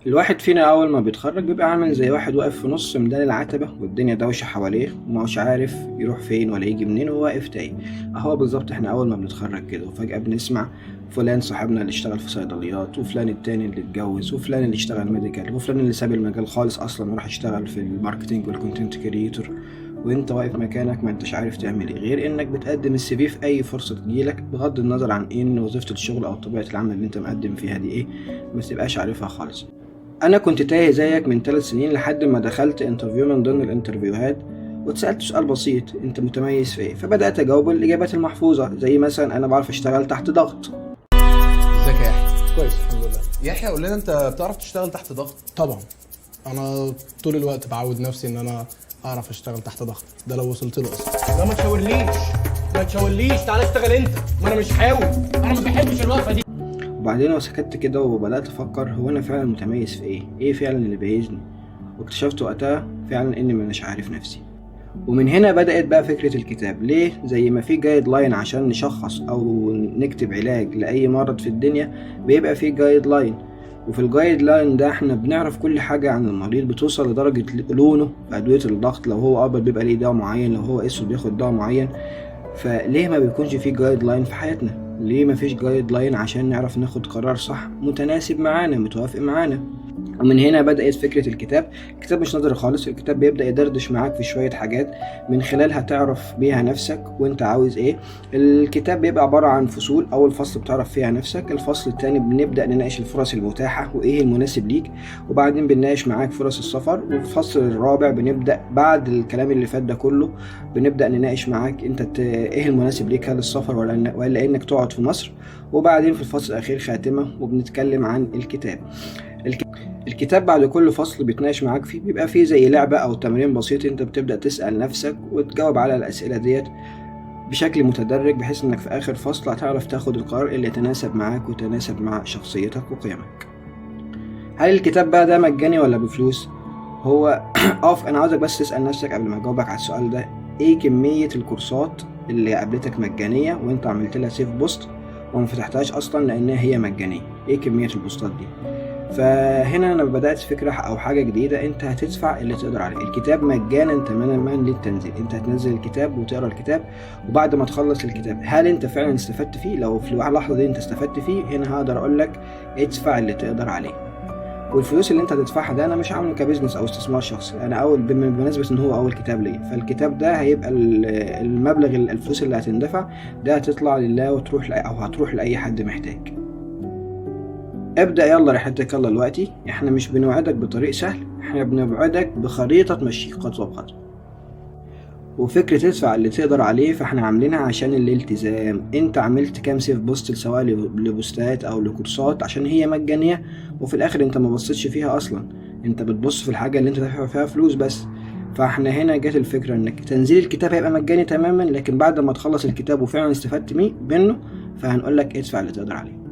الواحد فينا أول ما بيتخرج بيبقى عامل زي واحد واقف في نص ميدان العتبة والدنيا دوشة حواليه ومش عارف يروح فين ولا يجي منين وهو واقف تايه. أهو بالظبط احنا أول ما بنتخرج كده وفجأة بنسمع فلان صاحبنا اللي اشتغل في صيدليات، وفلان التاني اللي اتجوز، وفلان اللي اشتغل ميديكال، وفلان اللي ساب المجال خالص أصلا وراح يشتغل في الماركتينج والكونتنت كريتور. وانت واقف مكانك ما انتش عارف تعمل ايه غير انك بتقدم السي في في اي فرصة تجيلك، بغض النظر عن ان وظيفة الشغل او طبيعة العمل اللي انت مقدم فيها دي ايه، ما تبقاش عارفها خالص. انا كنت تايه زيك من 3 سنين لحد ما دخلت انترفيو من ضمن الانترفيوهات، واتسألت سؤال بسيط: انت متميز في ايه؟ فبدأت اجاوب الاجابات المحفوظة، زي مثلا انا بعرف اشتغل تحت ضغط. ازيك يا يحيى؟ كويس الحمد لله. يحيى قول لنا، انت بتعرف تشتغل تحت ضغط؟ طبعا انا طول الوقت بعود نفسي ان انا اعرف اشتغل تحت ضغط، ده لو وصلت له اصلا. لا ما تشاورليش، تعالى اشتغل انت، ما انا مش حاول، انا ما بحبش الوقفه دي. وبعدين وسكت كده وبدأت افكر، هو انا فعلا متميز في ايه فعلا اللي بيميزني؟ واكتشفت وقتها فعلا اني مش عارف نفسي. ومن هنا بدأت بقى فكرة الكتاب. ليه؟ زي ما في جايد لاين عشان نشخص او نكتب علاج لأي مرض في الدنيا، بيبقى في جايد لاين، وفي الجايد لاين ده احنا بنعرف كل حاجة عن المريض، بتوصل لدرجة لونه في أدوية الضغط، لو هو أبيض بيبقى ليه دواء معين، لو هو أسود بياخد دواء معين. فليه ما بيكونش في جايد لاين في حياتنا؟ ليه ما فيش جايد لاين عشان نعرف ناخد قرار صح متناسب معانا متوافق معانا؟ ومن هنا بدأت فكرة الكتاب. الكتاب مش نظري خالص، الكتاب بيبدأ يدردش معاك في شوية حاجات من خلالها تعرف بيها نفسك وانت عاوز ايه. الكتاب بيبقى عبارة عن فصول، أول فصل بتعرف فيها نفسك، الفصل التاني بنبدأ نناقش الفرص المتاحة وايه المناسب ليك، وبعدين بنناقش معاك فرص السفر، والفصل الرابع بنبدأ بعد الكلام اللي فات ده كله بنبدأ نناقش معاك انت ايه المناسب ليك، هل السفر ولا انك تقعد في مصر. وبعدين في الفصل الأخير خاتمة وبنتكلم عن الكتاب. الكتاب بعد كل فصل بيتناقش معاك فيه بيبقى فيه زي لعبة أو تمرين بسيط، انت بتبدأ تسأل نفسك وتجاوب على الأسئلة ديت بشكل متدرج، بحيث انك في آخر فصل هتعرف تاخد القرار اللي يتناسب معاك ويتناسب مع شخصيتك وقيمك. هل الكتاب بقى ده مجاني ولا بفلوس؟ هو أنا عاوزك بس تسأل نفسك قبل ما أجاوبك على السؤال ده: ايه كمية الكورسات اللي قابلتك مجانية وانت عملت لها سيف بوست وما فتحتهاش أصلا لأنها هي مجانية؟ ايه كمية البوستات دي؟ فهنا انا بدأت فكرة او حاجة جديدة، انت هتدفع اللي تقدر عليه. الكتاب مجانا تماما للتنزيل، انت هتنزل الكتاب وتقرا الكتاب، وبعد ما تخلص الكتاب هل انت فعلا استفدت فيه؟ لو في اللحظة دي انت استفدت فيه، هنا هقدر اقول لك ادفع اللي تقدر عليه. والفلوس اللي انت هتدفعها ده انا مش عامله كبزنس او استثمار شخصي، انا بمناسبة ان هو اول كتاب ليا، فالكتاب ده هيبقى المبلغ الفلوس اللي هتندفع ده هتطلع لله وتروح او هتروح لاي حد محتاج. ابدأ يلا رحلتك يلا دلوقتي، احنا مش بنوعدك بطريق سهل، احنا بنوعدك بخريطة تمشيك خطوة بخطوة. وفكرة تدفع اللي تقدر عليه فاحنا عاملينها عشان الالتزام. انت عملت كام سيف بوست سواء لبوستات او لكورسات عشان هي مجانية، وفي الاخر انت ما بصيتش فيها اصلا، انت بتبص في الحاجة اللي انت دافع فيها فلوس بس. فاحنا هنا جت الفكرة انك تنزيل الكتاب هيبقى مجاني تماما، لكن بعد ما تخلص الكتاب وفعلا استفدت منه فهنقولك ادفع اللي تقدر عليه.